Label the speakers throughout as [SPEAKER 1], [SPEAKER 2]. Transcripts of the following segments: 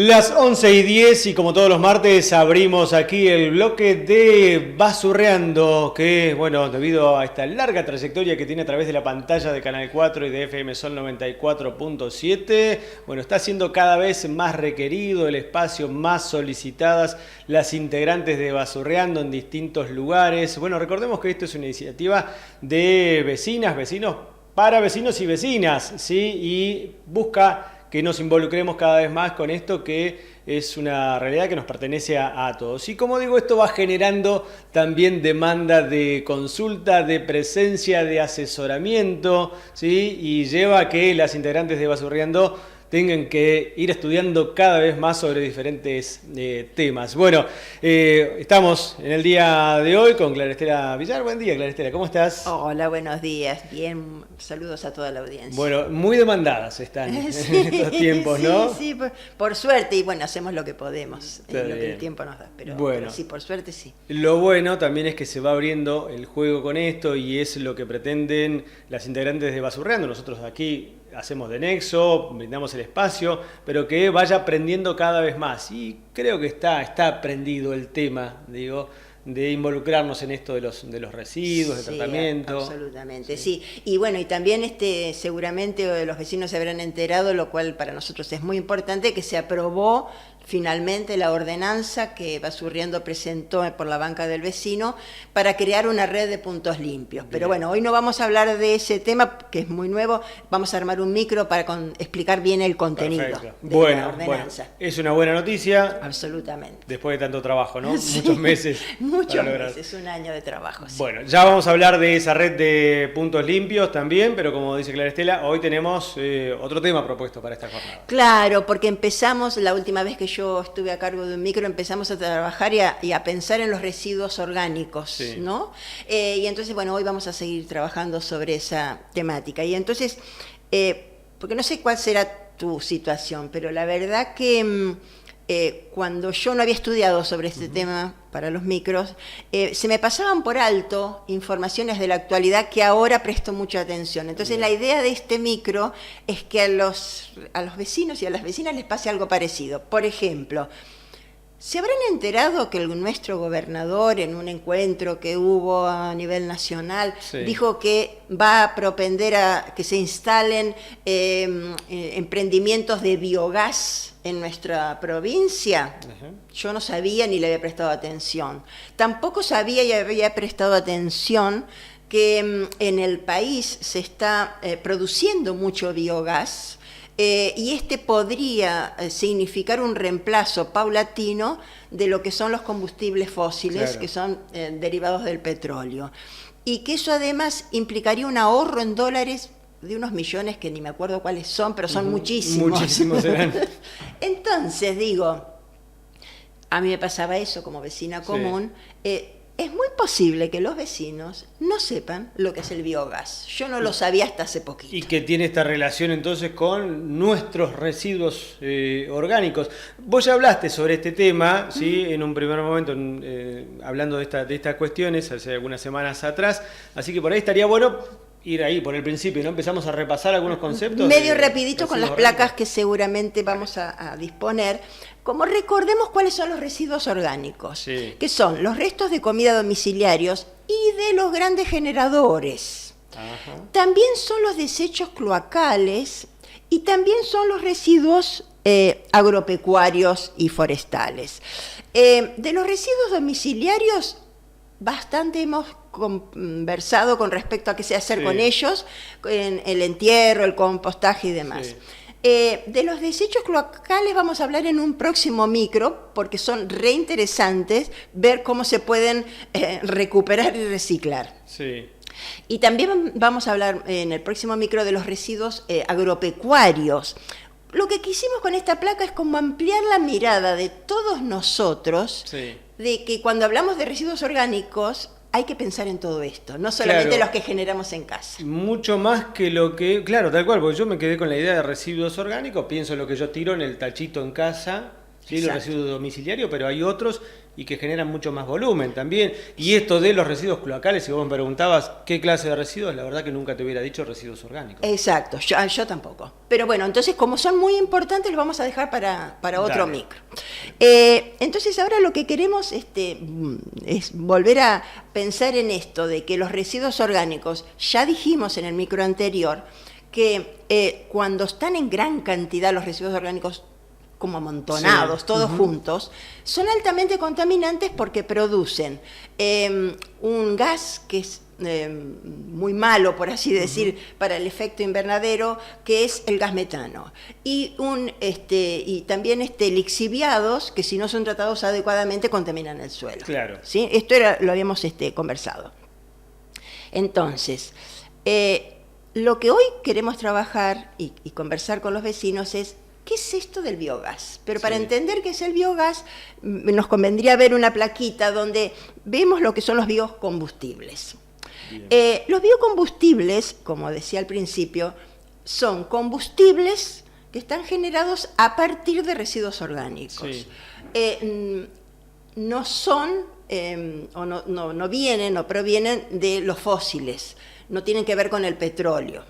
[SPEAKER 1] Las 11:10 y como todos los martes abrimos aquí el bloque de Basurreando, que bueno, debido a esta larga trayectoria que tiene a través de la pantalla de Canal 4 y de FM Sol 94.7, bueno, está siendo cada vez más requerido el espacio, más solicitadas las integrantes de Basurreando en distintos lugares. Bueno, recordemos que esto es una iniciativa de vecinas, vecinos, para vecinos y vecinas, ¿sí? Y busca que nos involucremos cada vez más con esto, que es una realidad que nos pertenece a todos. Y como digo, esto va generando también demanda de consulta, de presencia, de asesoramiento, ¿sí? Y lleva a que las integrantes de Basurreando tengan que ir estudiando cada vez más sobre diferentes temas. Bueno, estamos en el día de hoy con Clara Estela Villar. Buen día, Clara Estela, ¿cómo estás?
[SPEAKER 2] Hola, buenos días. Bien, saludos a toda la audiencia.
[SPEAKER 1] Bueno, muy demandadas están en estos tiempos, ¿no?
[SPEAKER 2] Sí, por suerte, y bueno, hacemos lo que podemos, lo que el tiempo nos da, pero sí, por suerte sí.
[SPEAKER 1] Lo bueno también es que se va abriendo el juego con esto y es lo que pretenden las integrantes de Basurreando. Nosotros aquí hacemos de nexo, brindamos el espacio, pero que vaya aprendiendo cada vez más. Y creo que está aprendido el tema, digo, de involucrarnos en esto de los residuos, del tratamiento.
[SPEAKER 2] Absolutamente, sí. Y bueno, y también seguramente los vecinos se habrán enterado, lo cual para nosotros es muy importante, que se aprobó finalmente la ordenanza que Basurreando presentó por la banca del vecino para crear una red de puntos limpios. Bien. Pero bueno, hoy no vamos a hablar de ese tema, que es muy nuevo, vamos a armar un micro para explicar bien el contenido de la ordenanza.
[SPEAKER 1] Bueno, es una buena noticia.
[SPEAKER 2] Absolutamente.
[SPEAKER 1] Después de tanto trabajo, ¿no? Sí. Muchos meses.
[SPEAKER 2] Muchos meses, un año de trabajo. Sí.
[SPEAKER 1] Bueno, ya vamos a hablar de esa red de puntos limpios también, pero como dice Clara Estela, hoy tenemos otro tema propuesto para esta jornada.
[SPEAKER 2] Claro, porque empezamos, la última vez que yo estuve a cargo de un micro, empezamos a trabajar y a pensar en los residuos orgánicos, sí, ¿no? Y entonces, bueno, hoy vamos a seguir trabajando sobre esa temática. Y entonces, porque no sé cuál será tu situación, pero la verdad que cuando yo no había estudiado sobre este tema para los micros, se me pasaban por alto informaciones de la actualidad que ahora presto mucha atención. Entonces la idea de este micro es que a los vecinos y a las vecinas les pase algo parecido. Por ejemplo, ¿se habrán enterado que nuestro gobernador, en un encuentro que hubo a nivel nacional, sí, dijo que va a propender a que se instalen emprendimientos de biogás en nuestra provincia? Yo no sabía ni le había prestado atención. Tampoco sabía y había prestado atención que en el país se está produciendo mucho biogás, y podría significar un reemplazo paulatino de lo que son los combustibles fósiles, claro, que son derivados del petróleo. Y que eso además implicaría un ahorro en dólares de unos millones que ni me acuerdo cuáles son, pero son muchísimos.
[SPEAKER 1] Muchísimos serán.
[SPEAKER 2] Entonces, digo, a mí me pasaba eso como vecina común. Sí. Es muy posible que los vecinos no sepan lo que es el biogás. Yo no lo sabía hasta hace poquito.
[SPEAKER 1] Y que tiene esta relación entonces con nuestros residuos orgánicos. Vos ya hablaste sobre este tema, ¿sí? En un primer momento, hablando de estas cuestiones, hace algunas semanas atrás. Así que por ahí estaría bueno ir ahí por el principio, ¿no? Empezamos a repasar algunos conceptos.
[SPEAKER 2] Medio rapidito con las placas que seguramente vamos a disponer. Como recordemos cuáles son los residuos orgánicos, sí, que son los restos de comida domiciliarios y de los grandes generadores. Ajá. También son los desechos cloacales y también son los residuos agropecuarios y forestales. De los residuos domiciliarios, bastante hemos conversado con respecto a qué se hacer, sí, con ellos, en el entierro, el compostaje y demás. Sí. De los desechos cloacales vamos a hablar en un próximo micro, porque son reinteresantes ver cómo se pueden recuperar y reciclar.
[SPEAKER 1] Sí.
[SPEAKER 2] Y también vamos a hablar en el próximo micro de los residuos agropecuarios. Lo que quisimos con esta placa es como ampliar la mirada de todos nosotros, sí, de que cuando hablamos de residuos orgánicos hay que pensar en todo esto, no solamente, claro, los que generamos en casa.
[SPEAKER 1] Mucho más que lo que... Claro, tal cual, porque yo me quedé con la idea de residuos orgánicos, pienso en lo que yo tiro en el tachito en casa, ¿sí? Los residuos domiciliarios, pero hay otros y que generan mucho más volumen también. Y esto de los residuos cloacales, si vos me preguntabas qué clase de residuos, la verdad que nunca te hubiera dicho residuos orgánicos.
[SPEAKER 2] Exacto, yo tampoco. Pero bueno, entonces como son muy importantes, los vamos a dejar para otro micro. Entonces ahora lo que queremos es volver a pensar en esto de que los residuos orgánicos, ya dijimos en el micro anterior, que cuando están en gran cantidad los residuos orgánicos como amontonados, todos juntos, son altamente contaminantes porque producen un gas que es muy malo, por así decir, para el efecto invernadero, que es el gas metano. Y también lixiviados, que si no son tratados adecuadamente contaminan el suelo.
[SPEAKER 1] Claro.
[SPEAKER 2] ¿Sí? Esto lo habíamos conversado. Entonces, lo que hoy queremos trabajar y conversar con los vecinos es ¿qué es esto del biogás? Pero para entender qué es el biogás, nos convendría ver una plaquita donde vemos lo que son los biocombustibles. Los biocombustibles, como decía al principio, son combustibles que están generados a partir de residuos orgánicos. No son, o no vienen o provienen de los fósiles, no tienen que ver con el petróleo.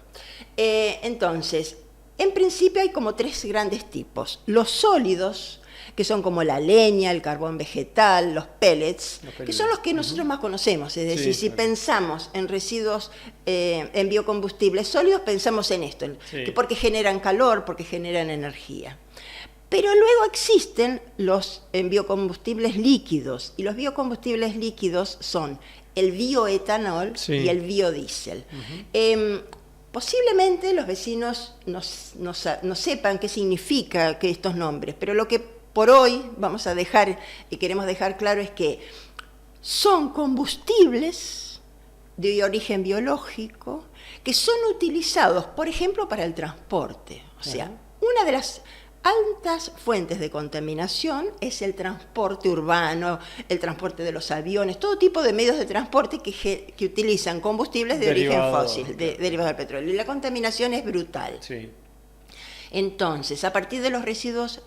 [SPEAKER 2] Entonces, en principio hay como tres grandes tipos. Los sólidos, que son como la leña, el carbón vegetal, los pellets, que son los que nosotros más conocemos. Es decir, si pensamos en residuos, en biocombustibles sólidos, pensamos en esto, que porque generan calor, porque generan energía. Pero luego existen los biocombustibles líquidos, y los biocombustibles líquidos son el bioetanol y el biodiesel. Posiblemente los vecinos no sepan qué significa estos nombres, pero lo que por hoy vamos a dejar y queremos dejar claro es que son combustibles de origen biológico que son utilizados, por ejemplo, para el transporte. O sea, una de las altas fuentes de contaminación es el transporte urbano, el transporte de los aviones, todo tipo de medios de transporte que utilizan combustibles de origen fósil, derivados del petróleo. Y la contaminación es brutal. Entonces, a partir de los residuos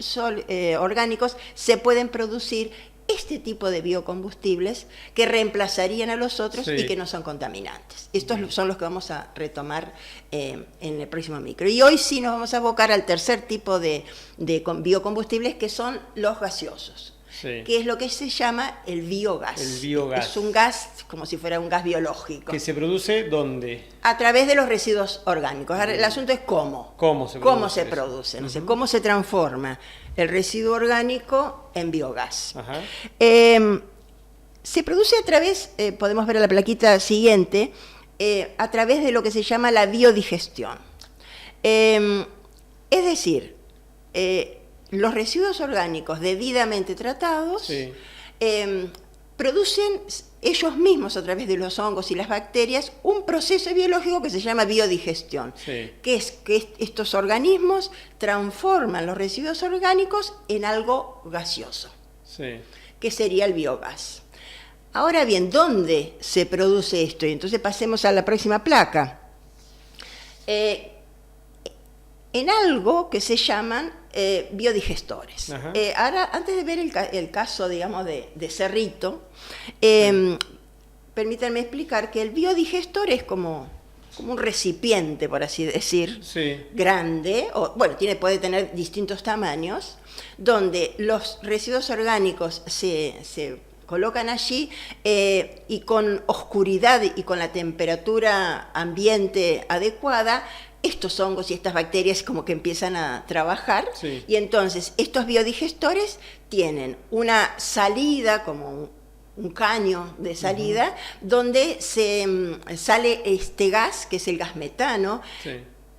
[SPEAKER 2] orgánicos se pueden producir este tipo de biocombustibles que reemplazarían a los otros y que no son contaminantes. Estos son los que vamos a retomar en el próximo micro. Y hoy sí nos vamos a abocar al tercer tipo de biocombustibles, que son los gaseosos, que es lo que se llama el biogás. El biogás. Es un gas como si fuera un gas biológico.
[SPEAKER 1] ¿Que se produce dónde?
[SPEAKER 2] A través de los residuos orgánicos. Ahora, el asunto es cómo. ¿Cómo se produce? No sé, cómo se transforma el residuo orgánico en biogás. Se produce a través, podemos ver en la plaquita siguiente, a través de lo que se llama la biodigestión. Es decir, los residuos orgánicos debidamente tratados producen ellos mismos, a través de los hongos y las bacterias, un proceso biológico que se llama biodigestión, que es que estos organismos transforman los residuos orgánicos en algo gaseoso, que sería el biogás. Ahora bien, ¿dónde se produce esto? Y entonces pasemos a la próxima placa. En algo que se llaman biodigestores. Ahora, antes de ver el caso, digamos, de Cerrito, permítanme explicar que el biodigestor es como un recipiente, por así decir, grande, o bueno, puede tener distintos tamaños, donde los residuos orgánicos se colocan allí y con oscuridad y con la temperatura ambiente adecuada, estos hongos y estas bacterias como que empiezan a trabajar, y entonces estos biodigestores tienen una salida, como un caño de salida, donde sale este gas, que es el gas metano,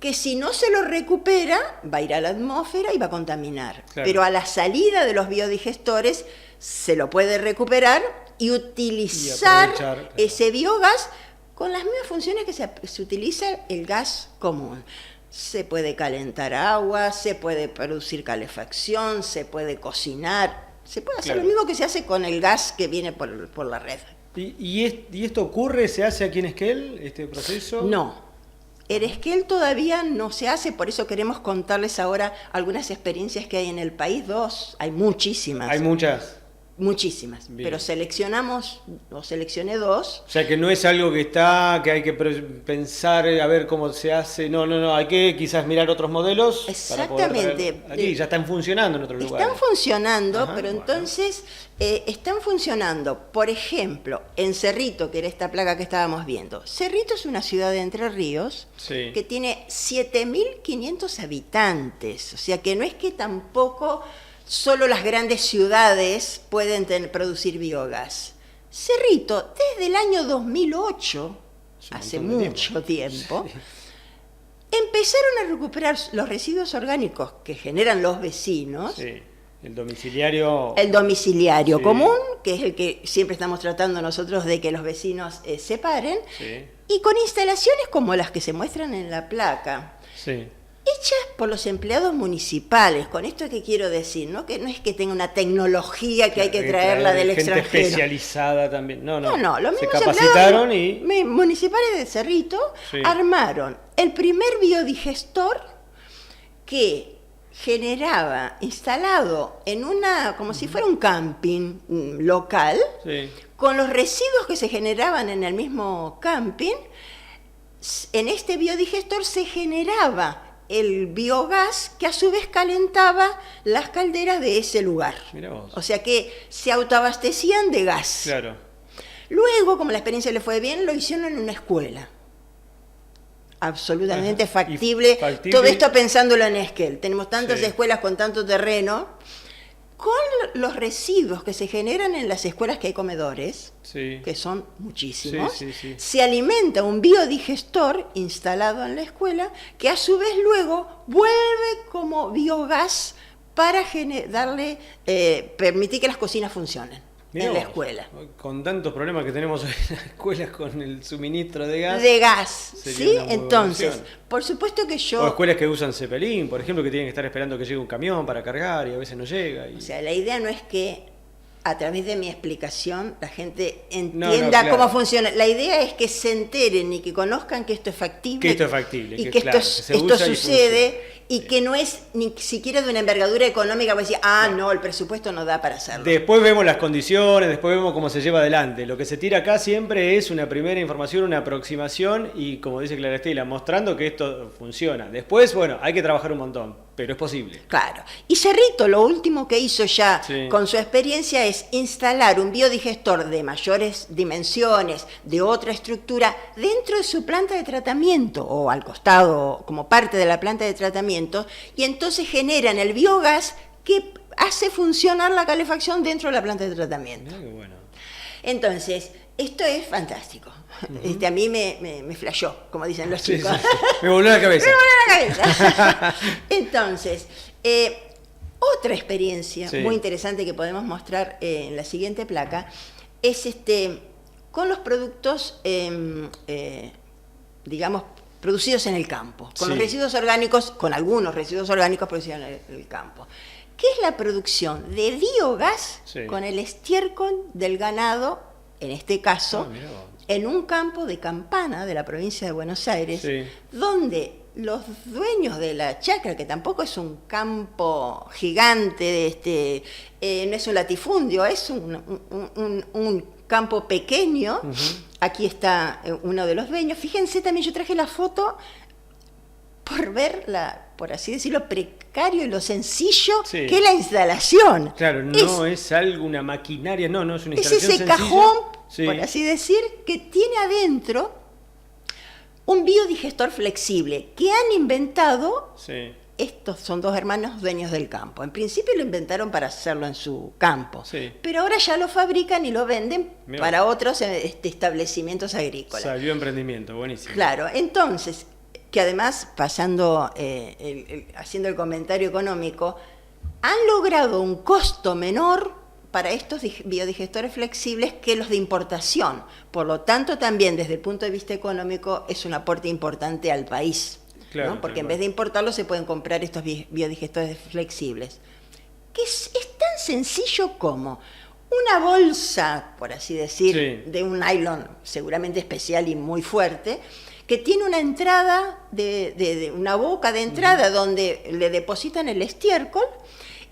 [SPEAKER 2] que si no se lo recupera, va a ir a la atmósfera y va a contaminar. Pero a la salida de los biodigestores se lo puede recuperar y utilizar ese biogás con las mismas funciones que se utiliza el gas común. Se puede calentar agua, se puede producir calefacción, se puede cocinar, se puede hacer lo mismo que se hace con el gas que viene por la red.
[SPEAKER 1] ¿Y esto ocurre, se hace aquí en Esquel, este proceso?
[SPEAKER 2] No. En Esquel todavía no se hace, por eso queremos contarles ahora algunas experiencias que hay en el país. Hay muchísimas.
[SPEAKER 1] Hay muchas.
[SPEAKER 2] Muchísimas, bien. Pero seleccioné 2.
[SPEAKER 1] O sea que no es algo que hay que pensar a ver cómo se hace, no, hay que quizás mirar otros modelos.
[SPEAKER 2] Exactamente.
[SPEAKER 1] Para aquí ya están funcionando en otros lugares.
[SPEAKER 2] Están funcionando, pero entonces están funcionando, por ejemplo, en Cerrito, que era esta placa que estábamos viendo. Cerrito es una ciudad de Entre Ríos que tiene 7.500 habitantes, o sea que no es que tampoco solo las grandes ciudades pueden producir biogás. Cerrito, desde el año 2008, hace mucho tiempo, empezaron a recuperar los residuos orgánicos que generan los vecinos.
[SPEAKER 1] Sí, el domiciliario.
[SPEAKER 2] El domiciliario común, que es el que siempre estamos tratando nosotros de que los vecinos separen, y con instalaciones como las que se muestran en la placa.
[SPEAKER 1] Sí.
[SPEAKER 2] Hechas por los empleados municipales. Con esto que quiero decir, ¿no? Que no es que tenga una tecnología que hay que traerla del extranjero.
[SPEAKER 1] Gente especializada también. No.
[SPEAKER 2] Los mismos
[SPEAKER 1] se capacitaron
[SPEAKER 2] municipales de Cerrito armaron el primer biodigestor que generaba, instalado en como si fuera un camping local, con los residuos que se generaban en el mismo camping. En este biodigestor se generaba el biogás que a su vez calentaba las calderas de ese lugar.
[SPEAKER 1] Mirá vos.
[SPEAKER 2] O sea que se autoabastecían de gas.
[SPEAKER 1] Claro.
[SPEAKER 2] Luego, como la experiencia le fue bien, lo hicieron en una escuela. Absolutamente factible. Todo esto pensándolo en Esquel. Tenemos tantas escuelas con tanto terreno. Con los residuos que se generan en las escuelas que hay comedores, que son muchísimos, se alimenta un biodigestor instalado en la escuela que a su vez luego vuelve como biogás para permitir que las cocinas funcionen. Mirá en la escuela.
[SPEAKER 1] Con tantos problemas que tenemos hoy en las escuelas con el suministro de gas.
[SPEAKER 2] De gas, ¿sí? Entonces, por supuesto que
[SPEAKER 1] O escuelas que usan Cepelín, por ejemplo, que tienen que estar esperando que llegue un camión para cargar y a veces no llega.
[SPEAKER 2] O sea, la idea no es que a través de mi explicación la gente entienda cómo funciona. La idea es que se enteren y que conozcan que esto es factible.
[SPEAKER 1] Que esto es factible.
[SPEAKER 2] Y que esto sucede y que no es ni siquiera de una envergadura económica, para decir, no, el presupuesto no da para hacerlo.
[SPEAKER 1] Después vemos las condiciones, después vemos cómo se lleva adelante. Lo que se tira acá siempre es una primera información, una aproximación y, como dice Clara Estela, mostrando que esto funciona. Después, bueno, hay que trabajar un montón, pero es posible.
[SPEAKER 2] Claro. Y Cerrito, lo último que hizo ya con su experiencia es instalar un biodigestor de mayores dimensiones, de otra estructura, dentro de su planta de tratamiento o al costado, como parte de la planta de tratamiento, y entonces generan el biogás que hace funcionar la calefacción dentro de la planta de tratamiento.
[SPEAKER 1] Qué bueno.
[SPEAKER 2] Entonces, esto es fantástico. A mí me flashó, como dicen los chicos.
[SPEAKER 1] Me voló la cabeza.
[SPEAKER 2] Me voló la cabeza. Entonces, otra experiencia muy interesante que podemos mostrar en la siguiente placa es con los productos, digamos, producidos en el campo, con los residuos orgánicos, con algunos residuos orgánicos producidos en el campo. ¿Qué es la producción de biogás con el estiércol del ganado, en este caso, en un campo de Campana, de la provincia de Buenos Aires, donde los dueños de la chacra, que tampoco es un campo gigante, no es un latifundio, es un campo pequeño. Aquí está uno de los dueños. Fíjense también, yo traje la foto por ver por así decirlo, precario y lo sencillo que es la instalación.
[SPEAKER 1] Claro, no es algo, una maquinaria, no es una instalación
[SPEAKER 2] sencilla. Es ese cajón, por así decir, que tiene adentro un biodigestor flexible que han inventado. Estos son dos hermanos dueños del campo. En principio lo inventaron para hacerlo en su campo, pero ahora ya lo fabrican y lo venden para otros establecimientos agrícolas.
[SPEAKER 1] Salió emprendimiento, buenísimo.
[SPEAKER 2] Claro, entonces, que además, pasando, haciendo el comentario económico, han logrado un costo menor para estos biodigestores flexibles que los de importación. Por lo tanto, también desde el punto de vista económico es un aporte importante al país. Claro, ¿no? Porque en vez de importarlos se pueden comprar estos biodigestores flexibles. Que es tan sencillo como una bolsa, por así decir, de un nylon seguramente especial y muy fuerte, que tiene una entrada, una boca de entrada donde le depositan el estiércol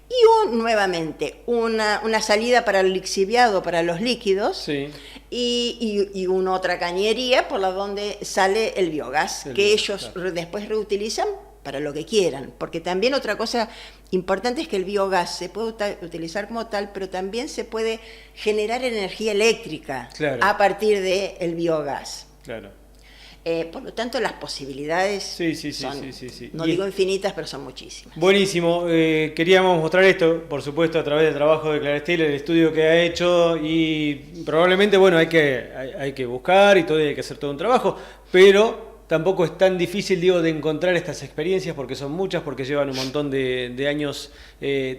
[SPEAKER 2] y nuevamente una salida para el lixiviado, para los líquidos,
[SPEAKER 1] sí,
[SPEAKER 2] y una otra cañería por la donde sale el biogás, que ellos después reutilizan para lo que quieran, porque también otra cosa importante es que el biogás se puede utilizar como tal, pero también se puede generar energía eléctrica a partir del biogás.
[SPEAKER 1] Claro.
[SPEAKER 2] Por lo tanto, las posibilidades son, no digo infinitas, pero son muchísimas.
[SPEAKER 1] Buenísimo. Queríamos mostrar esto, por supuesto, a través del trabajo de Clara Estela, el estudio que ha hecho, y probablemente, bueno, hay que buscar y todavía hay que hacer todo un trabajo, pero tampoco es tan difícil, digo, de encontrar estas experiencias, porque son muchas, porque llevan un montón de años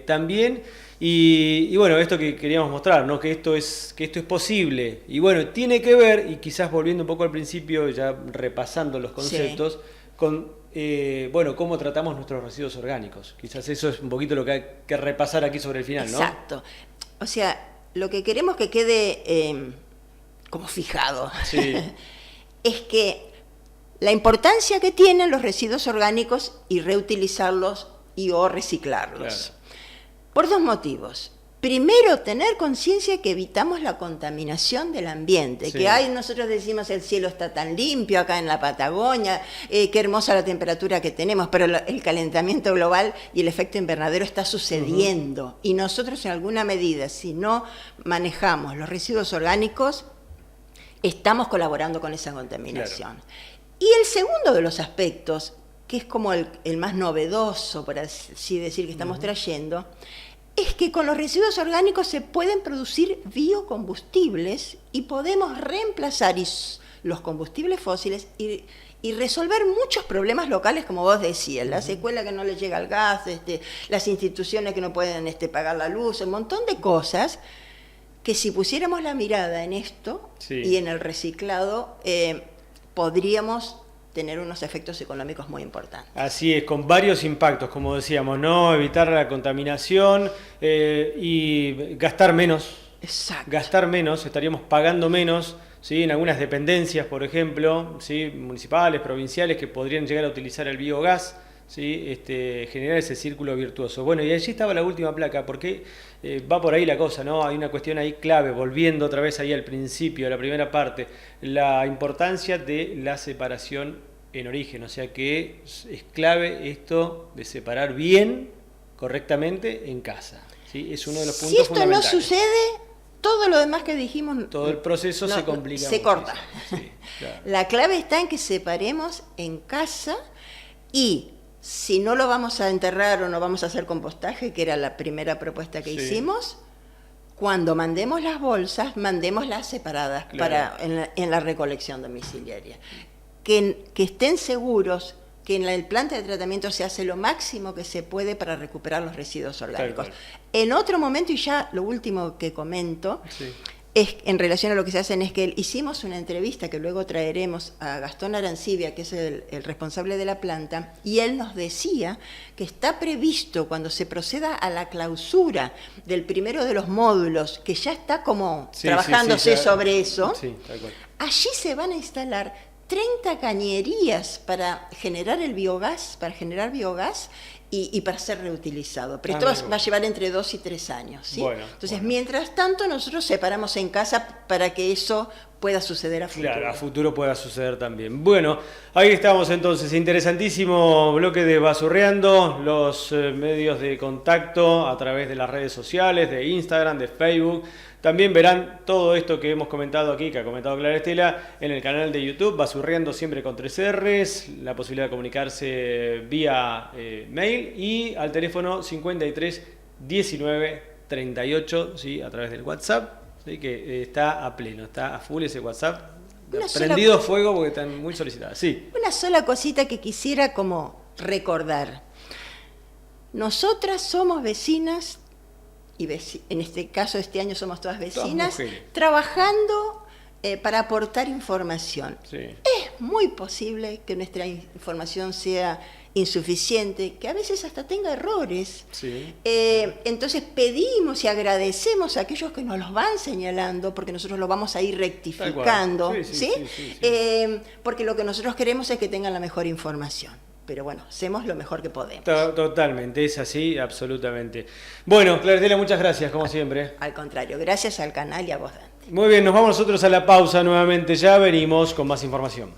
[SPEAKER 1] también. Y bueno, esto que queríamos mostrar, ¿no? Que esto es posible. Y bueno, tiene que ver, y quizás volviendo un poco al principio, ya repasando los conceptos, con bueno, cómo tratamos nuestros residuos orgánicos. Quizás eso es un poquito lo que hay que repasar aquí sobre el final, ¿no?
[SPEAKER 2] Exacto. O sea, lo que queremos que quede como fijado es que la importancia que tienen los residuos orgánicos y reutilizarlos o reciclarlos. Claro. Por dos motivos. Primero, tener conciencia que evitamos la contaminación del ambiente, que nosotros decimos el cielo está tan limpio acá en la Patagonia, qué hermosa la temperatura que tenemos, pero el calentamiento global y el efecto invernadero está sucediendo. Y nosotros en alguna medida, si no manejamos los residuos orgánicos, estamos colaborando con esa contaminación. Claro. Y el segundo de los aspectos, que es como el más novedoso, por así decir, que estamos trayendo, es que con los residuos orgánicos se pueden producir biocombustibles y podemos reemplazar los combustibles fósiles y resolver muchos problemas locales, como vos decías, la secuela que no les llega el gas, las instituciones que no pueden pagar la luz, un montón de cosas que si pusiéramos la mirada en esto y en el reciclado, podríamos tener unos efectos económicos muy importantes.
[SPEAKER 1] Así es, con varios impactos, como decíamos, ¿no? Evitar la contaminación y gastar menos.
[SPEAKER 2] Exacto.
[SPEAKER 1] Gastar menos, estaríamos pagando menos, ¿sí? En algunas dependencias, por ejemplo, ¿sí? Municipales, provinciales, que podrían llegar a utilizar el biogás, ¿sí? Generar ese círculo virtuoso. Bueno, y allí estaba la última placa, porque va por ahí la cosa, ¿no? Hay una cuestión ahí clave, volviendo otra vez ahí al principio, a la primera parte, la importancia de la separación en origen, o sea que es clave esto de separar bien, correctamente, en casa, ¿sí? Es uno de los puntos fundamentales.
[SPEAKER 2] Si esto no sucede, todo lo demás que dijimos...
[SPEAKER 1] Todo el proceso se complica.
[SPEAKER 2] Se corta. Sí, claro. La clave está en que separemos en casa y... Si no lo vamos a enterrar o no vamos a hacer compostaje, que era la primera propuesta que hicimos, cuando mandemos las bolsas, mandémoslas separadas en la recolección domiciliaria. Que estén seguros que en el planta de tratamiento se hace lo máximo que se puede para recuperar los residuos orgánicos. En otro momento, y ya lo último que comento, es, en relación a lo que se hacen, es que hicimos una entrevista que luego traeremos a Gastón Arancibia, que es el responsable de la planta, y él nos decía que está previsto, cuando se proceda a la clausura del primero de los módulos, que ya está como trabajándose sobre eso, allí se van a instalar 30 cañerías para generar el biogás, y para ser reutilizado. Pero esto va a llevar entre 2 y 3 años. ¿Sí? Entonces, mientras tanto, nosotros separamos en casa para que eso pueda suceder a futuro.
[SPEAKER 1] Claro, a futuro pueda suceder también. Bueno, ahí estamos entonces. Interesantísimo bloque de Basurreando, los medios de contacto a través de las redes sociales, de Instagram, de Facebook. También verán todo esto que hemos comentado aquí, que ha comentado Clara Estela, en el canal de YouTube, Basurreando siempre con 3 R's, la posibilidad de comunicarse vía mail y al teléfono 53 19 38, ¿sí? A través del WhatsApp, ¿sí? Que está a pleno, está a full ese WhatsApp, prendido fuego porque están muy solicitadas. Sí.
[SPEAKER 2] Una sola cosita que quisiera como recordar. Nosotras somos vecinas, y en este caso este año somos todas vecinas, trabajando para aportar información. Es muy posible que nuestra información sea insuficiente, que a veces hasta tenga errores.
[SPEAKER 1] Sí.
[SPEAKER 2] Entonces pedimos y agradecemos a aquellos que nos los van señalando, porque nosotros lo vamos a ir rectificando, ¿sí? Porque lo que nosotros queremos es que tengan la mejor información. Pero bueno, hacemos lo mejor que podemos.
[SPEAKER 1] Totalmente, es así, absolutamente. Bueno, Claretela, muchas gracias, como siempre.
[SPEAKER 2] Al contrario, gracias al canal y a vos, Dante.
[SPEAKER 1] Muy bien, nos vamos nosotros a la pausa nuevamente, ya venimos con más información.